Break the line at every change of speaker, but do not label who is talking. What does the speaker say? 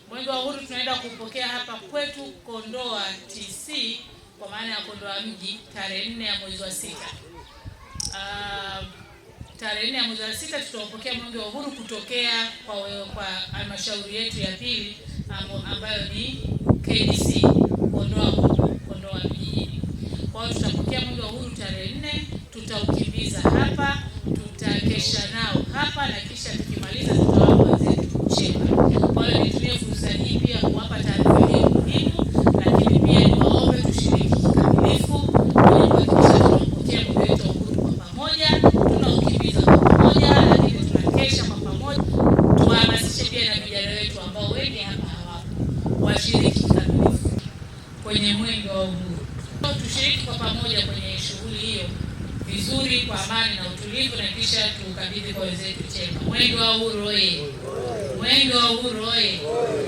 Mwenge wa Uhuru tunaenda kupokea hapa kwetu Kondoa TC, kwa maana ya Kondoa mji, tarehe 4 ya mwezi wa 6. Tarehe 4 ya mwezi wa 6 tutaupokea Mwenge wa Uhuru kutokea kwa halmashauri yetu ya pili ambayo ni KDC Kondoa mjini. Kwa hiyo tutapokea Mwenge wa Uhuru tarehe 4, tutaukimbiza hapa, tutakesha nao hapa, na kisha tukimaliza tutawapa wenzetu Chemba. Kwa hiyo nitumie fursa hii pia kuwapa taarifa hii muhimu, lakini pia niwaombe tushiriki kikamilifu ili kuhakikisha tunapokea Mwenge wetu wa Uhuru kwa pamoja, tunaukimbiza kwa pamoja, lakini tunakesha kwa pamoja. Tuhamasishe pia na vijana wetu ambao wengi hapa hawapo washiriki kikamilifu kwenye Mwenge wa Uhuru. Tushiriki kwa pamoja kwenye shughuli hiyo vizuri, kwa amani na utulivu, na kisha tukabidhi kwa wenzetu Chemba. Mwenge wa Uhuru oye! Mwenge wa Uhuru oye!